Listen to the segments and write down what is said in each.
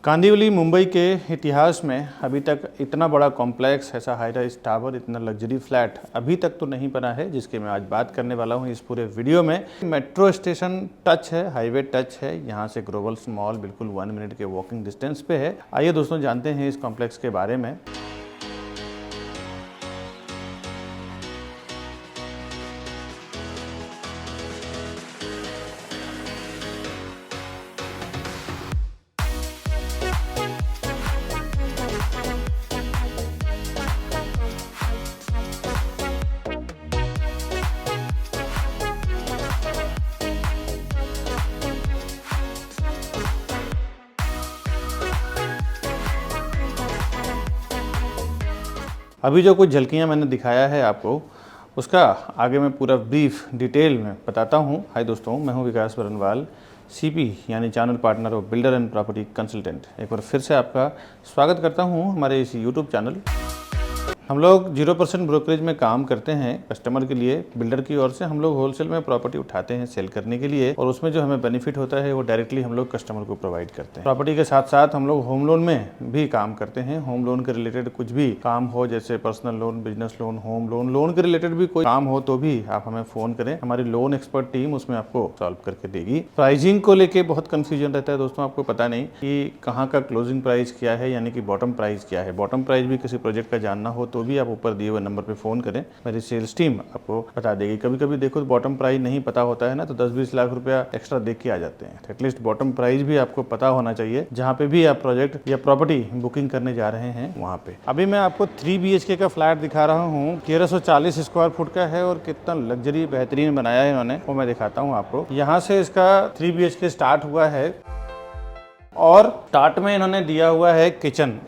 कांदिवली मुंबई के इतिहास में अभी तक इतना बड़ा कॉम्प्लेक्स, ऐसा हाई राइज टावर, इतना लग्जरी फ्लैट अभी तक तो नहीं बना है, जिसकी मैं आज बात करने वाला हूं इस पूरे वीडियो में। मेट्रो स्टेशन टच है, हाईवे टच है, यहां से ग्लोबल मॉल बिल्कुल 1 मिनट के वॉकिंग डिस्टेंस पे है। आइए दोस्तों जानते हैं इस कॉम्प्लेक्स के बारे में। अभी जो कुछ झलकियाँ मैंने दिखाया है आपको, उसका आगे मैं पूरा ब्रीफ डिटेल में बताता हूँ। हाय दोस्तों, मैं हूँ विकास बरनवाल, सीपी यानी channel partner of builder and property consultant. एक बार फिर से आपका स्वागत करता हूँ हमारे इस यूट्यूब चैनल। हम लोग 0% ब्रोकरेज में काम करते हैं कस्टमर के लिए। बिल्डर की ओर से हम लोग होलसेल में प्रॉपर्टी उठाते हैं सेल करने के लिए, और उसमें जो हमें बेनिफिट होता है वो डायरेक्टली हम लोग कस्टमर को प्रोवाइड करते हैं। प्रॉपर्टी के साथ साथ हम लोग होम लोन में भी काम करते हैं। होम लोन के रिलेटेड कुछ भी काम हो, जैसे personal loan, business loan, home loan, loan के रिलेटेड भी कोई काम हो तो भी आप हमें फोन करें, हमारी लोन एक्सपर्ट टीम उसमें आपको सॉल्व करके देगी। प्राइसिंग को लेके बहुत कंफ्यूजन रहता है दोस्तों, आपको पता नहीं कि कहाँ का क्लोजिंग प्राइस क्या है, यानी कि बॉटम प्राइस क्या है। बॉटम प्राइस भी किसी प्रोजेक्ट का जानना हो तो भी आप ऊपर दिए नंबर पे फोन करें, मेरी सेल्स टीम आपको बता देगी। कभी कभी देखो बॉटम प्राइस नहीं पता होता है ना, तो 10-20 लाख रुपया एक्स्ट्रा देख के आ जाते हैं। एटलीस्ट बॉटम प्राइस भी आपको पता होना चाहिए जहां पे भी आप प्रोजेक्ट या प्रॉपर्टी बुकिंग करने जा रहे हैं वहां पे। अभी मैं आपको 3 BHK का फ्लैट दिखा रहा हूँ। 1340 स्क्वायर फुट का है और कितना लग्जरी बेहतरीन बनाया है इन्होंने, वो मैं दिखाता हूँ आपको। यहाँ से इसका 3 BHK स्टार्ट हुआ है और स्टार्ट में इन्होंने दिया हुआ है किचन।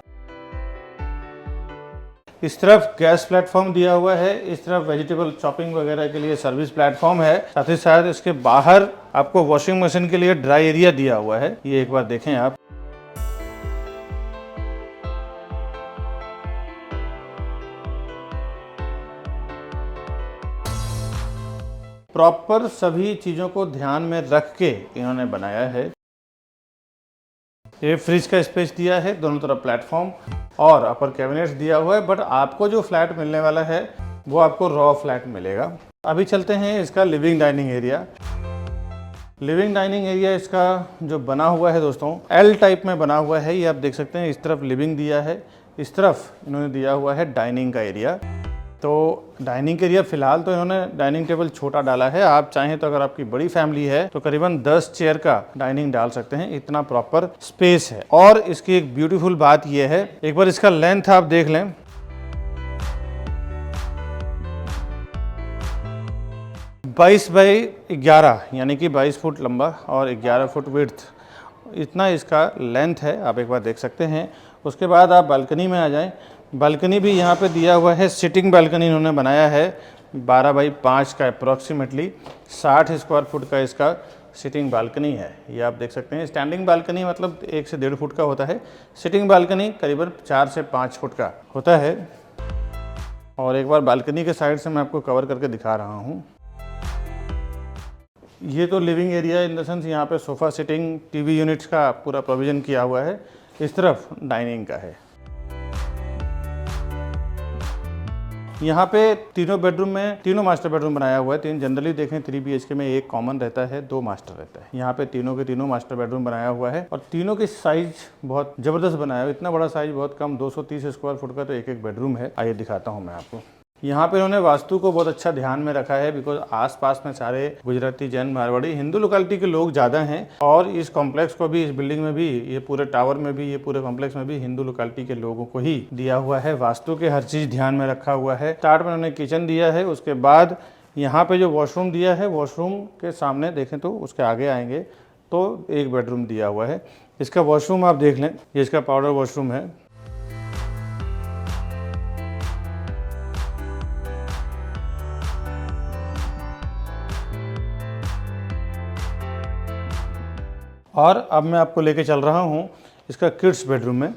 इस तरफ गैस प्लेटफॉर्म दिया हुआ है, इस तरफ वेजिटेबल चॉपिंग वगैरह के लिए सर्विस प्लेटफॉर्म है। साथ ही साथ इसके बाहर आपको वॉशिंग मशीन के लिए ड्राई एरिया दिया हुआ है। ये एक बार देखें आप। प्रॉपर सभी चीजों को ध्यान में रख के इन्होंने बनाया है। ये फ्रिज का स्पेस दिया है, दोनों तरफ प्लेटफॉर्म और अपर कैबिनेट्स दिया हुआ है। बट आपको जो फ्लैट मिलने वाला है वो आपको रॉ फ्लैट मिलेगा। अभी चलते हैं इसका living dining area. Living dining area इसका जो बना हुआ है दोस्तों, एल टाइप में बना हुआ है। ये आप देख सकते हैं, इस तरफ लिविंग दिया है, इस तरफ इन्होंने दिया हुआ है डाइनिंग का एरिया। तो डाइनिंग के एरिया फिलहाल तो इन्होंने डाइनिंग टेबल छोटा डाला है। आप चाहें तो अगर आपकी बड़ी फैमिली है तो करीबन 10 चेयर का डाइनिंग डाल सकते हैं, इतना प्रॉपर स्पेस है। और इसकी एक ब्यूटीफुल बात यह है, एक बार इसका लेंथ आप देख लें। बाईस बाई 11 यानी कि 22 फुट लंबा और 11 फुट विड्थ, इतना इसका लेंथ है, आप एक बार देख सकते हैं। उसके बाद आप बालकनी में आ जाएं। बालकनी भी यहाँ पे दिया हुआ है, सिटिंग बालकनी इन्होंने बनाया है 12 बाई 5 का, अप्रॉक्सीमेटली 60 स्क्वायर फुट का इसका सिटिंग बालकनी है। ये आप देख सकते हैं। स्टैंडिंग बालकनी मतलब 1 से 1.5 फुट का होता है, सिटिंग बालकनी करीबन 4 से 5 फुट का होता है। और एक बार बालकनी के साइड से मैं आपको कवर करके दिखा रहा हूँ। ये तो living area in the sense, यहाँ पे सोफ़ा सिटिंग, टीवी यूनिट्स का पूरा प्रोविज़न किया हुआ है। इस तरफ डाइनिंग का है। यहाँ पे तीनों बेडरूम में तीनों मास्टर बेडरूम बनाया हुआ है। तीन जनरली देखें 3 BHK में एक कॉमन रहता है, 2 मास्टर रहता है। यहाँ पे तीनों के तीनों मास्टर बेडरूम बनाया हुआ है और तीनों की साइज बहुत ज़बरदस्त बनाया है। इतना बड़ा साइज बहुत कम, 230 स्क्वायर फुट का तो एक एक बेडरूम है। आइए दिखाता हूँ मैं आपको। यहाँ पे उन्होंने वास्तु को बहुत अच्छा ध्यान में रखा है, बिकॉज आसपास में सारे गुजराती, जैन, मारवाड़ी, हिंदू लोकेलिटी के लोग ज़्यादा हैं। और इस कॉम्प्लेक्स को भी, इस बिल्डिंग में भी, ये पूरे टावर में भी, ये पूरे कॉम्प्लेक्स में भी हिंदू लोकेलिटी के लोगों को ही दिया हुआ है। वास्तु के हर चीज़ ध्यान में रखा हुआ है। स्टार्ट में उन्होंने किचन दिया है, उसके बाद यहाँ पे जो वॉशरूम दिया है, वॉशरूम के सामने देखें तो उसके आगे आएंगे तो एक बेडरूम दिया हुआ है। इसका वॉशरूम आप देख लें, ये इसका पाउडर वॉशरूम है। और अब मैं आपको लेके चल रहा हूँ इसका किड्स बेडरूम में।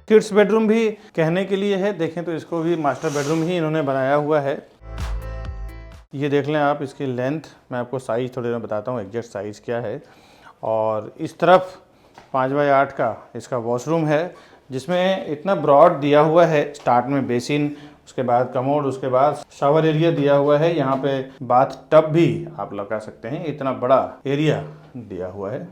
किड्स बेडरूम भी कहने के लिए है, देखें तो इसको भी मास्टर बेडरूम ही इन्होंने बनाया हुआ है। ये देख लें आप इसकी लेंथ, मैं आपको साइज़ थोड़ी देर में बताता हूँ एग्जैक्ट साइज़ क्या है। और इस तरफ 5x8 का इसका वॉशरूम है, जिसमें इतना ब्रॉड दिया हुआ है। स्टार्ट में बेसिन, उसके बाद कमोड, उसके बाद शावर एरिया दिया हुआ है। यहाँ पे बाथ टब भी आप लगा सकते हैं, इतना बड़ा एरिया दिया हुआ है।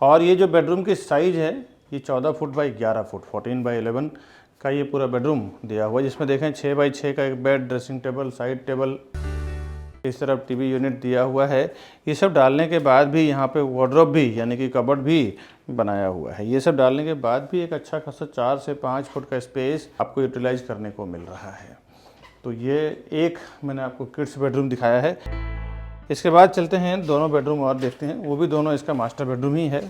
और ये जो बेडरूम की साइज़ है ये 14 फुट बाई 11 फुट 14x11 का ये पूरा बेडरूम दिया हुआ है, जिसमें देखें 6x6 का एक bed, dressing table, side table, इस तरफ टीवी यूनिट दिया हुआ है। ये सब डालने के बाद भी यहाँ पे वार्डरोब भी यानी कि कबर्ड भी बनाया हुआ है। ये सब डालने के बाद भी एक अच्छा खासा 4 से 5 फुट का स्पेस आपको यूटिलाइज करने को मिल रहा है। तो ये एक मैंने आपको किड्स बेडरूम दिखाया है। इसके बाद चलते हैं दोनों बेडरूम और देखते हैं, वो भी दोनों इसका मास्टर बेडरूम ही है।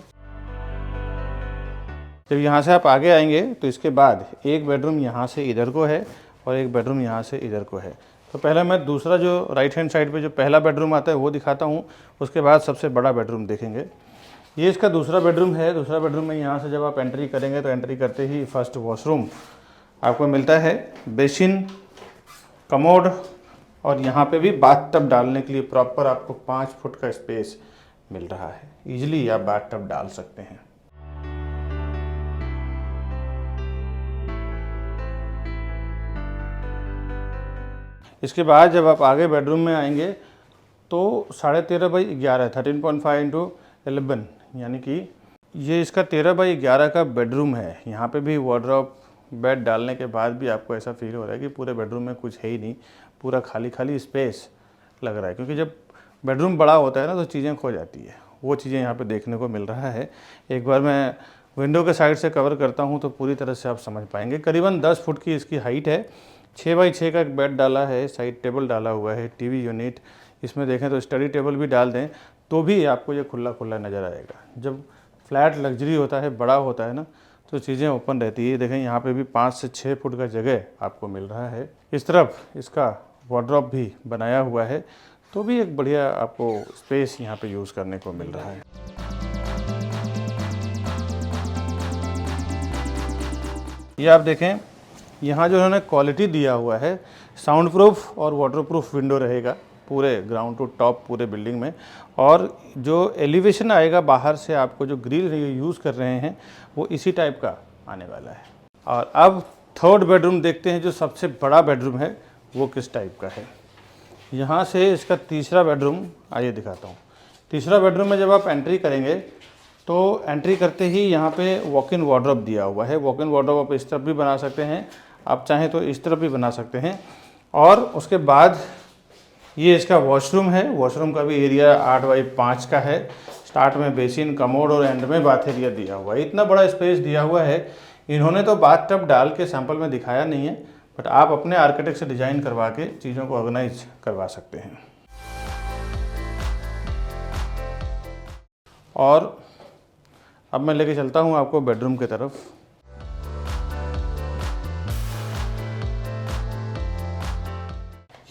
जब यहाँ से आप आगे आएंगे तो इसके बाद एक बेडरूम यहाँ से इधर को है और एक बेडरूम यहाँ से इधर को है। तो पहले मैं दूसरा जो राइट हैंड साइड पे जो पहला बेडरूम आता है वो दिखाता हूँ, उसके बाद सबसे बड़ा बेडरूम देखेंगे। ये इसका दूसरा बेडरूम है। दूसरा बेडरूम में यहाँ से जब आप एंट्री करेंगे तो एंट्री करते ही फर्स्ट वॉशरूम आपको मिलता है, बेसिन, कमोड, और यहाँ पे भी बाथ टब डालने के लिए प्रॉपर आपको 5 फुट का स्पेस मिल रहा है। ईजिली आप बाथ टब डाल सकते हैं। इसके बाद जब आप आगे बेडरूम में आएंगे तो 13.5x11 13.5x11 यानी कि ये इसका 13x11 का बेडरूम है। यहाँ पे भी वार्डरोब, बेड डालने के बाद भी आपको ऐसा फील हो रहा है कि पूरे बेडरूम में कुछ है ही नहीं, पूरा खाली खाली स्पेस लग रहा है। क्योंकि जब बेडरूम बड़ा होता है ना तो चीज़ें खो जाती है, वो चीज़ें यहाँ पे देखने को मिल रहा है। एक बार मैं विंडो के साइड से कवर करता हूँ तो पूरी तरह से आप समझ पाएंगे। करीबन 10 फुट की इसकी हाइट है। 6x6 का एक बेड डाला है, साइड टेबल डाला हुआ है, टीवी यूनिट, इसमें देखें तो स्टडी टेबल भी डाल दें तो भी आपको ये खुला खुला नज़र आएगा। जब फ्लैट लग्जरी होता है, बड़ा होता है ना, तो चीज़ें ओपन रहती है। देखें यहाँ पे भी 5 से 6 फुट का जगह आपको मिल रहा है। इस तरफ इसका वार्डरोब भी बनाया हुआ है, तो भी एक बढ़िया आपको स्पेस यहाँ पे यूज़ करने को मिल रहा है। ये आप देखें, यहाँ जो उन्होंने क्वालिटी दिया हुआ है, साउंड प्रूफ और वाटरप्रूफ विंडो रहेगा पूरे ग्राउंड टू टॉप पूरे बिल्डिंग में। और जो एलिवेशन आएगा बाहर से, आपको जो ग्रिल यूज़ कर रहे हैं वो इसी टाइप का आने वाला है। और अब थर्ड बेडरूम देखते हैं, जो सबसे बड़ा बेडरूम है वो किस टाइप का है। यहाँ से इसका तीसरा बेडरूम आइए दिखाता हूँ। तीसरा बेडरूम में जब आप एंट्री करेंगे तो एंट्री करते ही यहाँ पे वॉक इन वार्डरोब दिया हुआ है। वॉक इन वार्डरोब आप इस तरफ भी बना सकते हैं, आप चाहें तो इस तरफ भी बना सकते हैं। और उसके बाद ये इसका वॉशरूम है। वॉशरूम का भी एरिया 8x5 का है। स्टार्ट में बेसिन, कमोड और एंड में बाथ एरिया दिया हुआ है। इतना बड़ा स्पेस दिया हुआ है। इन्होंने तो बाथ टब डाल के सैंपल में दिखाया नहीं है, बट आप अपने आर्किटेक्ट से डिज़ाइन करवा के चीज़ों को ऑर्गेनाइज करवा सकते हैं। और अब मैं लेके चलता हूँ आपको बेडरूम की तरफ।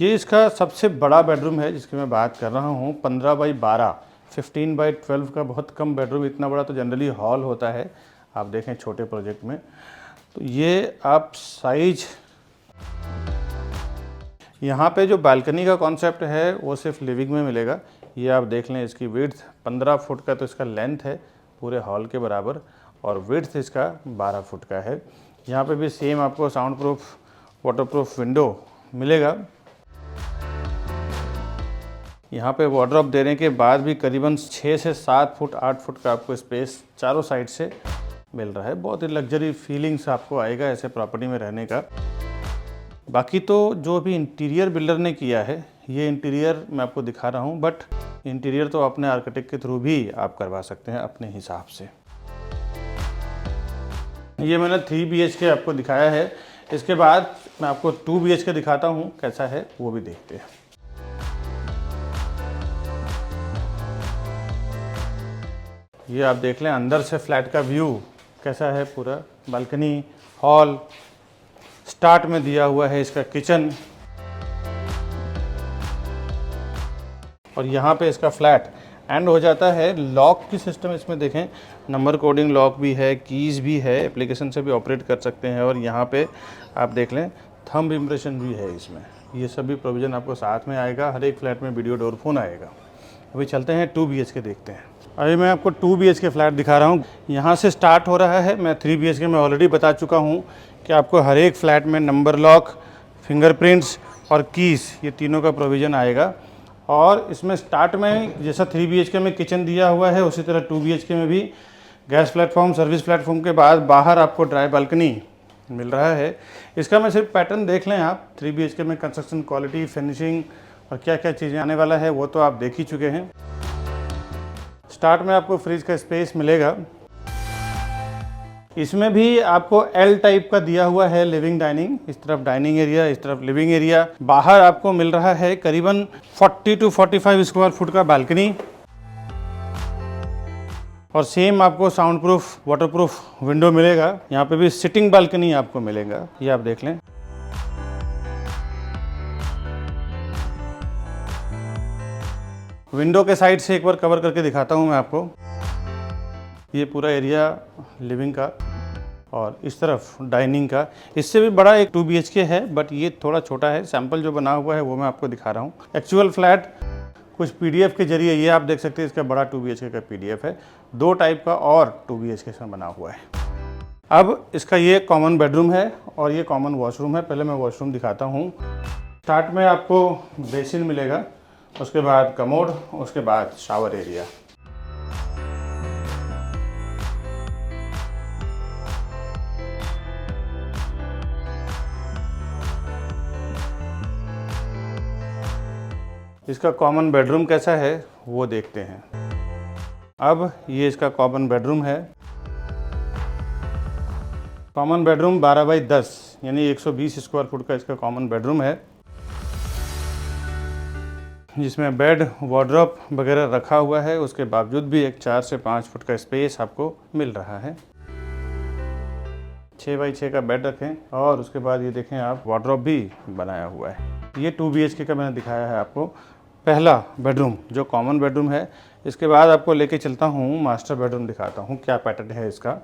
ये इसका सबसे बड़ा बेडरूम है जिसकी मैं बात कर रहा हूँ। 15x12 15x12 का बहुत कम बेडरूम, इतना बड़ा तो जनरली हॉल होता है, आप देखें छोटे प्रोजेक्ट में। तो ये आप साइज, यहाँ पे जो बालकनी का कॉन्सेप्ट है वो सिर्फ लिविंग में मिलेगा। ये आप देख लें, इसकी विड्थ 15 फुट का तो इसका लेंथ है पूरे हॉल के बराबर, और विड्थ इसका 12 फुट का है। यहाँ पे भी सेम आपको साउंड प्रूफ, वाटरप्रूफ विंडो मिलेगा। यहाँ पे वार्डरोब देने के बाद भी करीबन 6 से 7 फुट 8 फुट का आपको स्पेस चारों साइड से मिल रहा है। बहुत ही लग्जरी फीलिंग्स आपको आएगा ऐसे प्रॉपर्टी में रहने का। बाकी तो जो भी इंटीरियर बिल्डर ने किया है, ये इंटीरियर मैं आपको दिखा रहा हूँ, बट इंटीरियर तो अपने आर्किटेक्ट के थ्रू भी आप करवा सकते हैं अपने हिसाब से। ये मैंने 3 BHK आपको दिखाया है। इसके बाद मैं आपको 2 BHK दिखाता हूँ, कैसा है वो भी देखते हैं। ये आप देख लें अंदर से फ्लैट का व्यू कैसा है। पूरा बालकनी, हॉल, स्टार्ट में दिया हुआ है इसका किचन, और यहाँ पे इसका फ्लैट एंड हो जाता है। लॉक की सिस्टम इसमें देखें, नंबर कोडिंग लॉक भी है, कीज़ भी है, एप्लीकेशन से भी ऑपरेट कर सकते हैं। और यहाँ पे आप देख लें थंब इम्प्रेशन भी है इसमें। ये सभी प्रोविज़न आपको साथ में आएगा। हर एक फ्लैट में वीडियो डोर फोन आएगा। अभी चलते हैं 2 BHK देखते हैं। अभी मैं आपको 2 BHK फ्लैट दिखा रहा हूँ। यहाँ से स्टार्ट हो रहा है। मैं 3 BHK में ऑलरेडी बता चुका हूँ कि आपको हर एक फ्लैट में नंबर लॉक, फिंगरप्रिंट्स और कीज़, ये तीनों का प्रोविज़न आएगा। और इसमें स्टार्ट में जैसा 3 BHK में किचन दिया हुआ है, उसी तरह 2 BHK में भी गैस प्लेटफॉर्म, सर्विस प्लेटफॉर्म के बाद बाहर आपको ड्राई बालकनी मिल रहा है। इसका मैं सिर्फ पैटर्न देख लें आप। 3 BHK में कंस्ट्रक्शन क्वालिटी, फिनिशिंग और क्या क्या चीज़ें आने वाला है वो तो आप देख ही चुके हैं। स्टार्ट में आपको फ्रिज का स्पेस मिलेगा। इसमें भी आपको L टाइप का दिया हुआ है लिविंग डाइनिंग। इस तरफ डाइनिंग एरिया, इस तरफ लिविंग एरिया। बाहर आपको मिल रहा है करीबन 40 to 45 स्क्वायर फुट का बालकनी। और सेम आपको sound proof, water proof window मिलेगा। यहाँ पे भी सिटिंग बालकनी आपको मिलेगा, ये आप देख लें। विंडो के साइड से एक बार कवर करके दिखाता हूँ मैं आपको। ये पूरा एरिया लिविंग का और इस तरफ डाइनिंग का। इससे भी बड़ा एक 2 BHK है, बट ये थोड़ा छोटा है। सैंपल जो बना हुआ है वो मैं आपको दिखा रहा हूँ। एक्चुअल फ्लैट कुछ PDF के जरिए, ये आप देख सकते हैं, इसका बड़ा 2 BHK का PDF है। 2 टाइप का और 2 BHK इसमें बना हुआ है। अब इसका ये कॉमन बेडरूम है और ये कॉमन वॉशरूम है। पहले मैं वॉशरूम दिखाता हूँ। स्टार्ट में आपको बेसिन मिलेगा, उसके बाद कमोड, उसके बाद शावर एरिया। इसका कॉमन बेडरूम कैसा है वो देखते हैं। अब ये इसका कॉमन बेडरूम है। कॉमन बेडरूम 12 बाई 10 यानी 120 स्क्वायर फुट का इसका कॉमन बेडरूम है, जिसमें बेड, वार्डरोब वगैरह रखा हुआ है। उसके बावजूद भी एक 4 से 5 फुट का स्पेस आपको मिल रहा है। 6 बाई 6 का बेड रखें और उसके बाद ये देखें आप, वार्डरोब भी बनाया हुआ है। ये 2 BHK का मैंने दिखाया है आपको पहला बेडरूम, जो कॉमन बेडरूम है। इसके बाद आपको लेके चलता हूँ, मास्टर बेडरूम दिखाता हूँ क्या पैटर्न है इसका।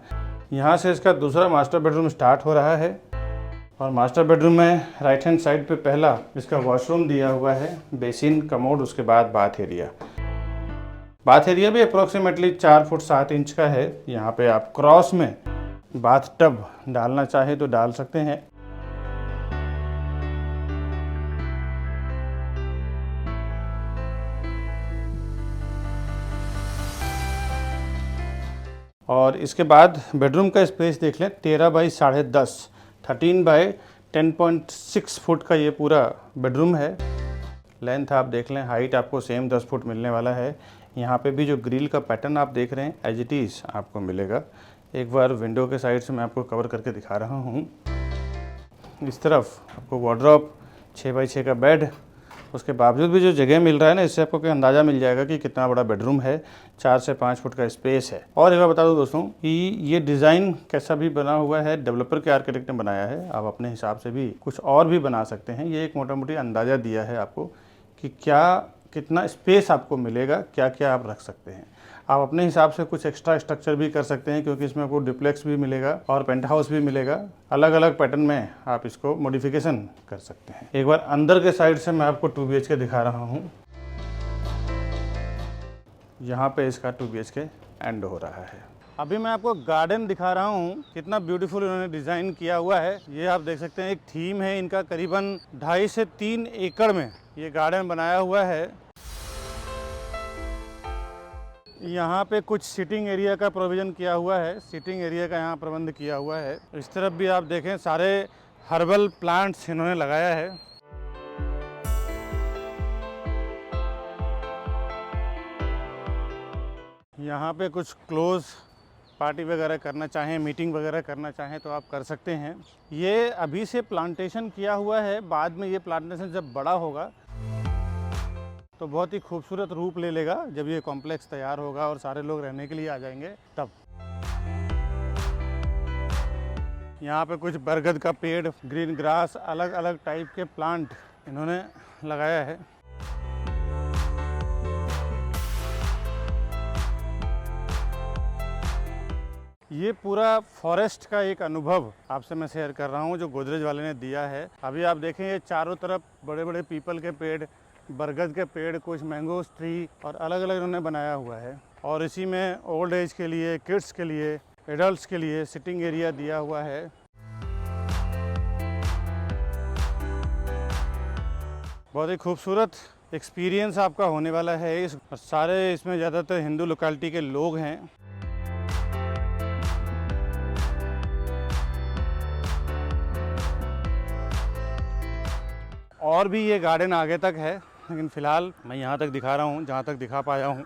यहाँ से इसका दूसरा मास्टर बेडरूम स्टार्ट हो रहा है और मास्टर बेडरूम में राइट हैंड साइड पे पहला इसका वॉशरूम दिया हुआ है, बेसिन, कमोड, उसके बाद बाथ एरिया। बाथ एरिया भी अप्रोक्सीमेटली 4 फुट 7 इंच का है। यहाँ पे आप क्रॉस में बाथ टब डालना चाहे तो डाल सकते हैं। और इसके बाद बेडरूम का स्पेस देख लें, 13 बाई 10.5, 13 बाई 10.6 फुट का ये पूरा बेडरूम है। लेंथ आप देख लें, हाइट आपको सेम 10 फुट मिलने वाला है। यहाँ पे भी जो ग्रिल का पैटर्न आप देख रहे हैं एज इट इज़ आपको मिलेगा। एक बार विंडो के साइड से मैं आपको कवर करके दिखा रहा हूँ। इस तरफ आपको वार्डरोब, 6 बाई 6 का बेड, उसके बावजूद भी जो जगह मिल रहा है ना, इससे आपको अंदाज़ा मिल जाएगा कि कितना बड़ा बेडरूम है। 4 से 5 फुट का स्पेस है। और एक बार बता दूं दोस्तों कि ये डिज़ाइन कैसा भी बना हुआ है, डेवलपर के आर्किटेक्ट ने बनाया है। आप अपने हिसाब से भी कुछ और भी बना सकते हैं। ये एक मोटा मोटी अंदाज़ा दिया है आपको कि कितना स्पेस आपको मिलेगा, क्या क्या आप रख सकते हैं। आप अपने हिसाब से कुछ एक्स्ट्रा स्ट्रक्चर भी कर सकते हैं, क्योंकि इसमें आपको डुप्लेक्स भी मिलेगा और पेंट हाउस भी मिलेगा। अलग अलग पैटर्न में आप इसको मॉडिफिकेशन कर सकते हैं। एक बार अंदर के साइड से मैं आपको 2 BHK दिखा रहा हूँ। यहाँ पे इसका 2 BHK एंड हो रहा है। अभी मैं आपको गार्डन दिखा रहा हूँ, कितना ब्यूटीफुल इन्होंने डिज़ाइन किया हुआ है। ये आप देख सकते हैं, एक थीम है इनका। करीबन 2.5 से 3 एकड़ में ये गार्डन बनाया हुआ है। यहाँ पे कुछ सिटिंग एरिया का प्रोविज़न किया हुआ है। सिटिंग एरिया का यहाँ प्रबंध किया हुआ है। इस तरफ भी आप देखें, सारे हर्बल प्लांट्स इन्होंने लगाया है। यहाँ पे कुछ क्लोज पार्टी वगैरह करना चाहें, मीटिंग वगैरह करना चाहें तो आप कर सकते हैं। ये अभी से प्लांटेशन किया हुआ है। बाद में ये प्लांटेशन जब बड़ा होगा तो बहुत ही खूबसूरत रूप ले लेगा। जब ये कॉम्प्लेक्स तैयार होगा और सारे लोग रहने के लिए आ जाएंगे तब। यहाँ पे कुछ बरगद का पेड़, ग्रीन ग्रास, अलग अलग टाइप के प्लांट इन्होंने लगाया है। ये पूरा फॉरेस्ट का एक अनुभव आपसे मैं शेयर कर रहा हूँ जो गोदरेज वाले ने दिया है। अभी आप देखें ये चारों तरफ बड़े बड़े पीपल के पेड़, बरगद के पेड़, कुछ मैंगोस ट्री और अलग अलग उन्होंने बनाया हुआ है। और इसी में ओल्ड एज के लिए, किड्स के लिए, एडल्ट्स के लिए सिटिंग एरिया दिया हुआ है। बहुत ही खूबसूरत एक्सपीरियंस आपका होने वाला है। सारे इसमें ज़्यादातर हिंदू लोकेलिटी के लोग हैं। और भी ये गार्डन आगे तक है, लेकिन फ़िलहाल मैं यहाँ तक दिखा रहा हूँ जहाँ तक दिखा पाया हूँ।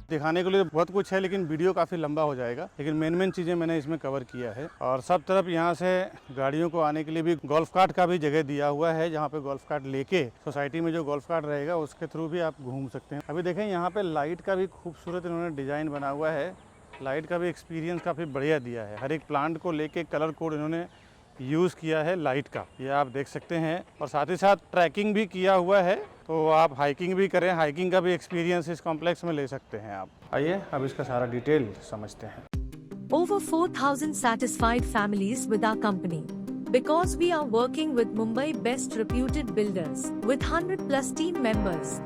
दिखाने के लिए बहुत कुछ है, लेकिन वीडियो काफ़ी लंबा हो जाएगा। लेकिन मेन चीज़ें मैंने इसमें कवर किया है। और सब तरफ यहाँ से गाड़ियों को आने के लिए भी गोल्फ कार्ट का भी जगह दिया हुआ है, जहाँ पे गोल्फ कार्ट लेके सोसाइटी में जो गोल्फ कार्ट रहेगा उसके थ्रू भी आप घूम सकते हैं। अभी देखें यहाँ पे लाइट का भी खूबसूरत इन्होंने डिज़ाइन बना हुआ है। लाइट का भी एक्सपीरियंस काफ़ी बढ़िया दिया है। हर एक प्लांट को लेके कलर कोड इन्होंने यूज़ किया है लाइट का, ये आप देख सकते हैं। और साथ ही साथ ट्रैकिंग भी किया हुआ है, तो आप हाइकिंग भी करें, हाइकिंग का भी एक्सपीरियंस इस कॉम्प्लेक्स में ले सकते हैं आप। आइए अब इसका सारा डिटेल समझते हैं। Over 4,000 satisfied families with our company. Because we are working with Mumbai best reputed builders with 100+ team members.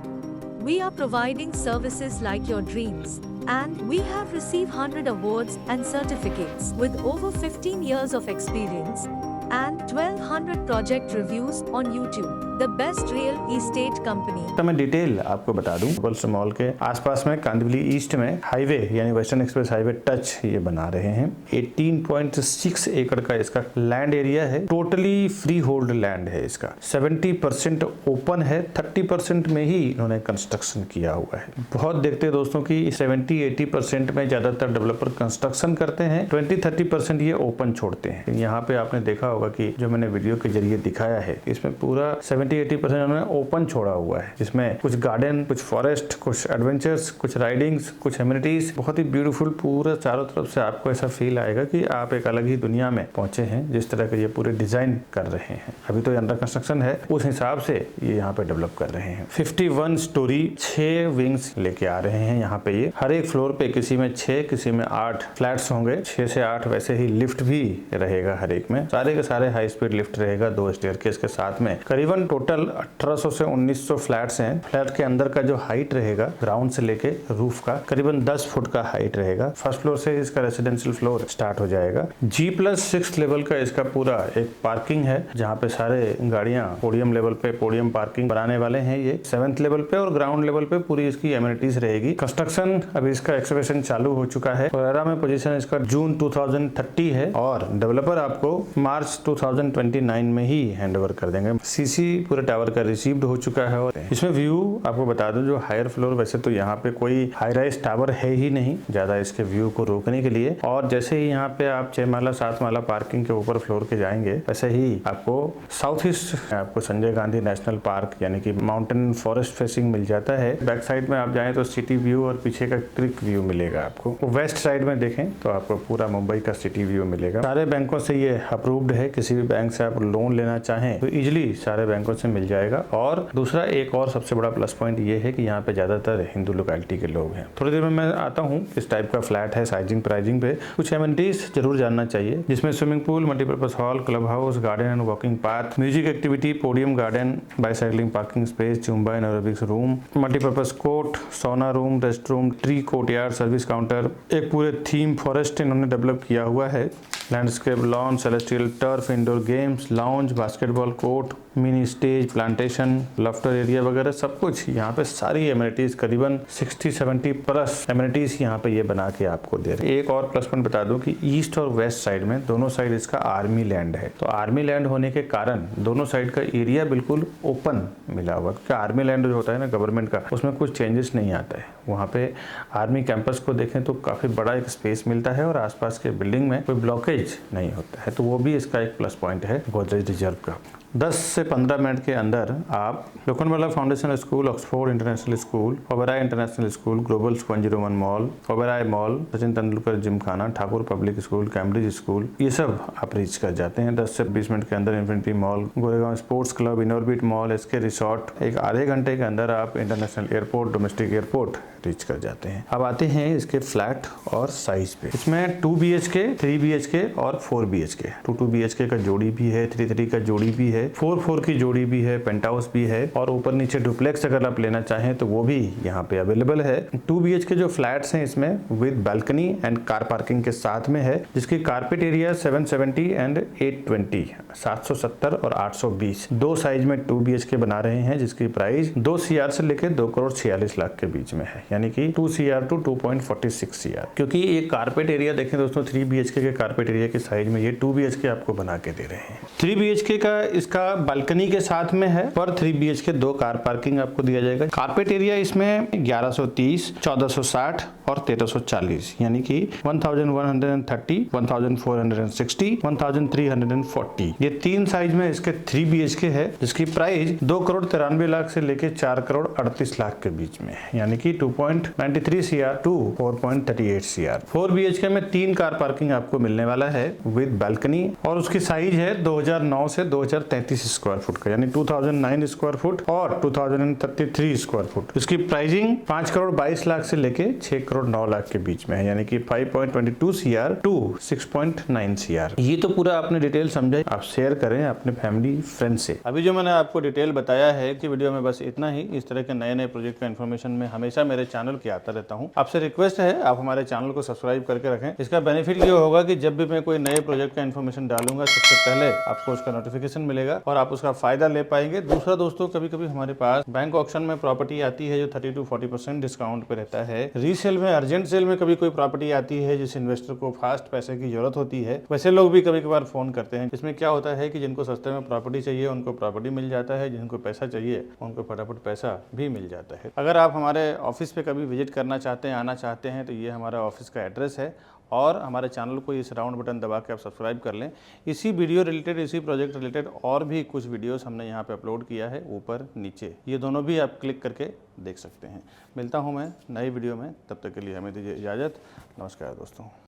We are providing services like your dreams. And we have received 100 awards and certificates with over 15 years of experience and 1200 project reviews on YouTube. The best real estate company. तो मैं detail आपको बता दूं, pulse mall के आसपास में Kandivali east में highway यानी वेस्टर्न एक्सप्रेस हाईवे टच ये बना रहे हैं। 18.6 एकड़ का इसका लैंड एरिया है। टोटली फ्री होल्ड लैंड है इसका। 70% ओपन है, 30% में ही इन्होंने कंस्ट्रक्शन किया हुआ है। बहुत देखते हैं दोस्तों की 70-80% में ज्यादातर डेवलपर कंस्ट्रक्शन करते हैं, 20-30% ये ओपन छोड़ते हैं। यहाँ पे आपने देखा होगा कि जो मैंने वीडियो के जरिए दिखाया है, इसमें पूरा 70-80% उन्होंने ओपन छोड़ा हुआ है। इसमें कुछ गार्डन, कुछ फॉरेस्ट, कुछ एडवेंचर्स, कुछ राइडिंग्स, कुछ एमिनिटीज, बहुत ही ब्यूटीफुल। पूरा चारों तरफ से आपको ऐसा फील आएगा कि आप एक अलग ही दुनिया में पहुंचे हैं, जिस तरह के ये पूरे डिजाइन कर रहे हैं। अभी तो अंडर कंस्ट्रक्शन है, उस हिसाब से ये यहाँ पे डेवलप कर रहे हैं। 51 स्टोरी 6 विंग्स लेके आ रहे हैं यहाँ पे। ये हर एक फ्लोर पे किसी में 6, किसी में 8 फ्लैट्स होंगे, 6 से 8। वैसे ही लिफ्ट भी रहेगा हर एक में। सारे के सारे हाई स्पीड लिफ्ट रहेगा, 2 स्टेयरकेस के साथ में। करीबन टोटल 1800 से 1900 फ्लैट्स हैं। फ्लैट के अंदर का जो हाइट रहेगा ग्राउंड से लेके रूफ का करीबन 10 फुट का हाइट रहेगा। फर्स्ट फ्लोर से इसका रेसिडेंशियल फ्लोर स्टार्ट हो जाएगा। G+6 लेवल का इसका पूरा एक पार्किंग है, जहाँ पे सारे गाड़ियां पोडियम लेवल पे पोडियम पार्किंग बनाने वाले हैं। ये 7th लेवल पे और ग्राउंड लेवल पे पूरी इसकी एमिनिटीज रहेगी। कंस्ट्रक्शन अभी इसका एक्सकवेशन चालू हो चुका है। रेरा में पोजीशन इसका जून 2030 है और डेवलपर आपको मार्च 2029 में ही हैंडओवर कर देंगे। सीसी पूरे टावर का रिसीव्ड हो चुका है। और इसमें व्यू आपको बता दूं, जो हायर फ्लोर, वैसे तो यहाँ पे कोई हाई राइज टावर है ही नहीं ज्यादा इसके व्यू को रोकने के लिए। और जैसे ही यहाँ पे आप 6 माला 7 माला पार्किंग के ऊपर फ्लोर के जाएंगे, वैसे ही आपको साउथ ईस्ट आपको संजय गांधी नेशनल पार्क यानी कि माउंटेन फॉरेस्ट फेसिंग मिल जाता है। बैक साइड में आप जाए तो सिटी व्यू और पीछे का क्रिक व्यू मिलेगा आपको। वेस्ट साइड में देखें तो आपको पूरा मुंबई का सिटी व्यू मिलेगा। सारे बैंकों से ये अप्रूव्ड है। किसी भी बैंक से आप लोन लेना चाहें तो इजिली सारे बैंकों से मिल जाएगा। और दूसरा एक और सबसे बड़ा प्लस पॉइंट ये है कि यहाँ पे ज्यादातर हिंदू लोकेलिटी के लोग हैं। थोड़ी देर में मैं आता हूँ इस टाइप का फ्लैट है। साइजिंग प्राइजिंग पे कुछ एमिनिटीज जरूर जानना चाहिए, जिसमें swimming pool, multipurpose hall, club house, garden and walking path, music activity, podium garden, bicycling parking space, zumba and aerobics room, multipurpose court, sauna room, rest room, tree courtyard, service counter, एक पूरे theme forest इन्होंने develop किया हुआ है। Landscape lawn, celestial turf, indoor games, lounge, basketball court, mini stage, plantation, laughter area वगैरह सब कुछ यहाँ पे सारी एमिनिटीज करीबन 60-70 प्लस एमिनिटीज यहाँ पे ये बना के आपको दे रहे हैं। एक और प्लस पॉइंट बता दूं कि ईस्ट और वेस्ट साइड में दोनों साइड इसका आर्मी लैंड है। तो आर्मी लैंड होने के कारण दोनों साइड का एरिया बिल्कुल ओपन मिला हुआ, क्योंकि आर्मी लैंड जो होता है ना गवर्नमेंट का, उसमें कुछ चेंजेस नहीं आता है। वहाँ पे आर्मी कैंपस को देखें तो काफी बड़ा एक स्पेस मिलता है और आसपास के बिल्डिंग में कोई ब्लॉकेज नहीं होता है। तो वो भी इसका एक प्लस पॉइंट है गोदरेज रिजर्व का। 10 से 15 मिनट के अंदर आप Lokhandwala foundation school, Oxford international school, Oberoi international school, global 101 mall, Oberoi mall, Sachin Tendulkar Gymkhana, Thakur public school, Cambridge school, ये सब आप रीच कर जाते हैं 10 से 20 मिनट के अंदर। Infinity mall, Goregaon sports club, inorbit mall, SK resort, एक आधे घंटे के अंदर आप international airport, domestic airport reach कर जाते हैं। अब आते हैं इसके फ्लैट और साइज पे। इसमें 2 BHK, 3 BHK और 4 BHK, 2 BHK का जोड़ी भी है, 3 का जोड़ी भी है, 4 की जोड़ी भी है, पेंट हाउस भी है और ऊपर नीचे डुप्लेक्स अगर आप लेना चाहें तो वो भी यहाँ पे अवेलेबल है। 2 BHK जो फ्लैट्स हैं इसमें with balcony and car parking के साथ में है, जिसकी कारपेट एरिया 770 एंड 820, 770 और 820 दो साइज में 2 BHK बना रहे हैं, जिसकी प्राइस 2 CR से लेकर 2,46,00,000 के बीच में है, यानी कि 2 CR to 2.46 CR। क्योंकि ये कारपेट एरिया देखें दोस्तों, 3 BHK के कारपेट एरिया के साइज में ये 2 BHK आपको बना के दे रहे हैं। 3 BHK का इसका बालकनी के साथ में है, पर 3 BHK 2 कार पार्किंग आपको दिया जाएगा। कारपेट एरिया इसमें 1130, 1460 और 1340, यानी कि 1130, 1460, 1340, ये 3 साइज में इसके 3 BHK है, जिसकी प्राइस 2,93,00,000 से लेके 4,38,00,000 के बीच में है, यानी कि 2.93 CR to 4.38 CR। 4 BHK में 3 कार पार्किंग आपको मिलने वाला है विद बालकनी और उसकी साइज है 2009 से 2033 स्क्वायर फुट का, यानी 2009 स्क्वायर फुट और 2033 स्क्वायर फुट। इसकी प्राइसिंग 5,22,00,000 से लेके 6,09,00,000 के बीच में है, यानी कि 5.22 CR to 6.9 CR। ये तो पूरा आपने डिटेल समझा, आप शेयर करें अपने फैमिली फ्रेंड से। अभी जो मैंने आपको डिटेल बताया है कि वीडियो में बस इतना ही। इस तरह के नए प्रोजेक्ट का इन्फॉर्मेशन मैं हमेशा मेरे चैनल के आता रहता हूं। आपसे रिक्वेस्ट है आप हमारे चैनल को सब्सक्राइब करके रखें। इसका बेनिफिट ये होगा कि जब भी मैं कोई नए प्रोजेक्ट का इन्फॉर्मेशन डालूंगा सबसे पहले आपको उसका नोटिफिकेशन मिलेगा और आप उसका फायदा ले पाएंगे। दूसरा दोस्तों, कभी कभी हमारे पास बैंक ऑक्शन में प्रॉपर्टी आती है जो 30 to 40% डिस्काउंट पे रहता है। रीसेल में, अर्जेंट सेल में कभी कोई प्रॉपर्टी आती है जिस इन्वेस्टर को फास्ट पैसे की जरूरत होती है, वैसे लोग भी कभी कभार फोन करते हैं। इसमें क्या होता है कि जिनको सस्ते में प्रॉपर्टी चाहिए उनको प्रॉपर्टी मिल जाता है, जिनको पैसा चाहिए उनको फटाफट पैसा भी मिल जाता है। अगर आप हमारे ऑफिस पे कभी विजिट करना चाहते हैं, आना चाहते हैं, तो ये हमारा ऑफिस का एड्रेस है और हमारे चैनल को इस राउंड बटन दबा के आप सब्सक्राइब कर लें। इसी वीडियो रिलेटेड, इसी प्रोजेक्ट रिलेटेड और भी कुछ वीडियोस हमने यहाँ पे अपलोड किया है, ऊपर नीचे, ये दोनों भी आप क्लिक करके देख सकते हैं। मिलता हूँ मैं नई वीडियो में, तब तक के लिए हमें दीजिए इजाज़त। नमस्कार दोस्तों।